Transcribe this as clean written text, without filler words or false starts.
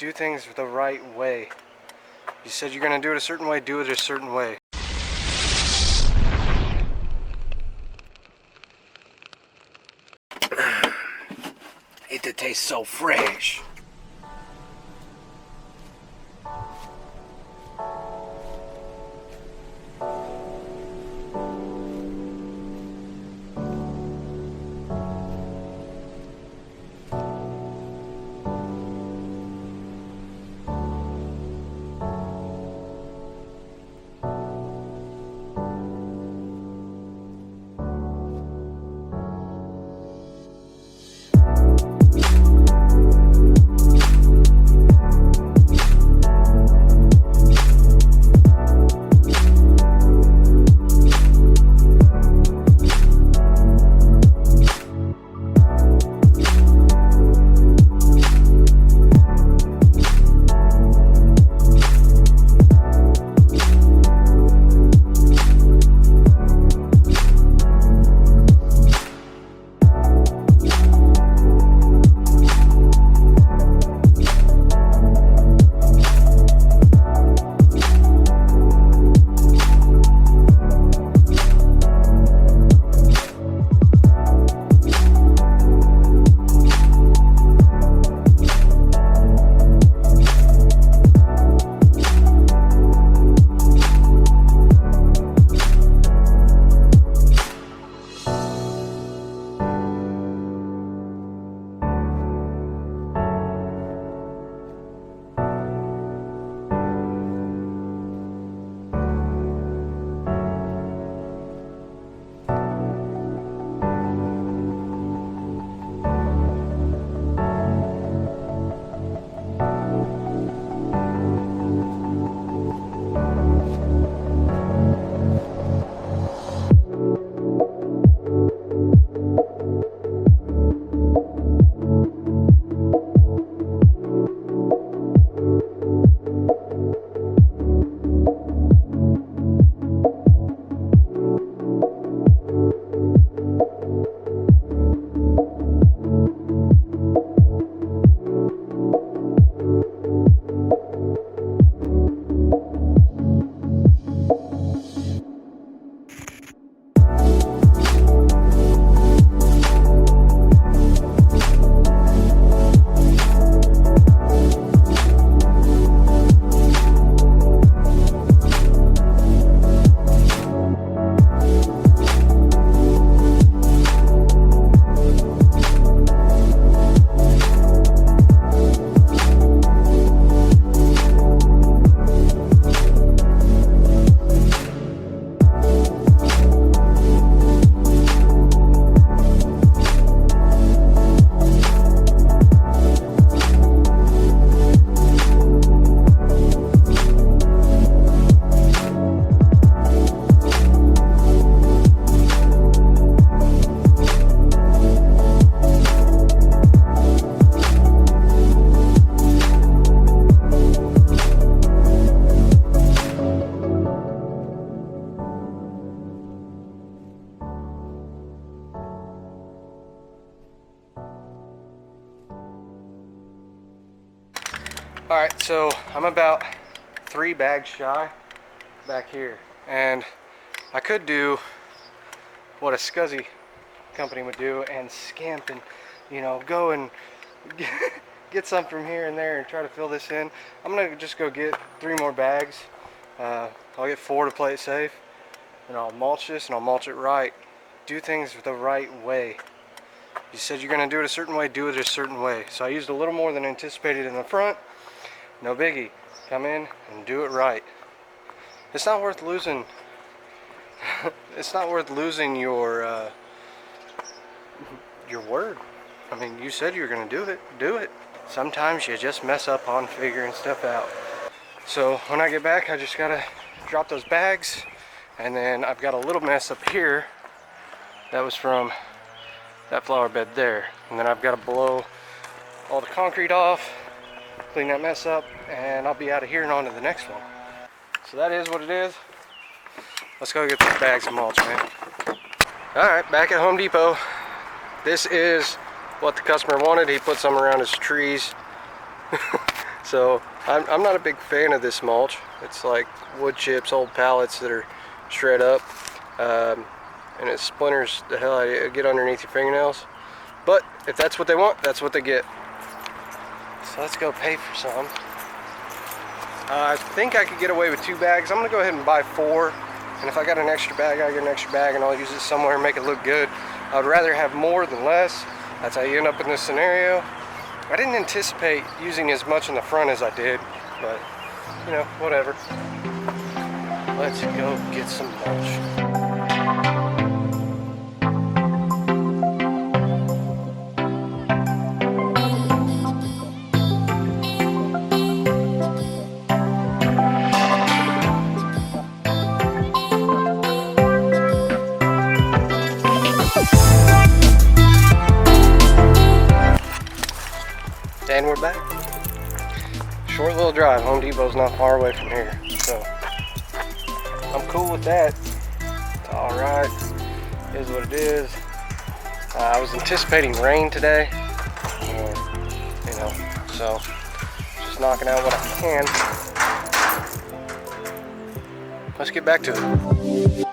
Do things the right way. You said you're gonna do it a certain way, do it a certain way. It tastes so fresh. Alright, so I'm about 3 bags shy back here, and I could do what a scuzzy company would do and scamp and, you know, go and get some from here and there and try to fill this in. I'm gonna just go get 3 more bags. I'll get 4 to play it safe, and I'll mulch this and I'll mulch it right. Do things the right way. You said you're gonna do it a certain way, do it a certain way. So I used a little more than anticipated in the front. No biggie. Come in and do it right. It's not worth losing. It's not worth losing your word. I mean, you said you were gonna do it. Do it. Sometimes you just mess up on figuring stuff out. So when I get back, I just gotta drop those bags, and then I've got a little mess up here. That was from that flower bed there, and then I've got to blow all the concrete off, clean that mess up, and I'll be out of here and on to the next one. So that is what it is. Let's go get these bags of mulch, man. Alright, back at Home Depot. This is what the customer wanted. He put some around his trees. So I'm not a big fan of this mulch. It's like wood chips, old pallets that are shred up, and it splinters the hell out of you. It get underneath your fingernails. But if that's what they want, that's what they get. So let's go pay for some. I think I could get away with 2 bags. I'm gonna go ahead and buy 4. And if I got an extra bag, I get an extra bag and I'll use it somewhere and make it look good. I would rather have more than less. That's how you end up in this scenario. I didn't anticipate using as much in the front as I did, but you know, whatever. Let's go get some mulch. And we're back. Short little drive. Home Depot's not far away from here, so I'm cool with that. It's all right. It is what it is. I was anticipating rain today, you know, so just knocking out what I can. Let's get back to it.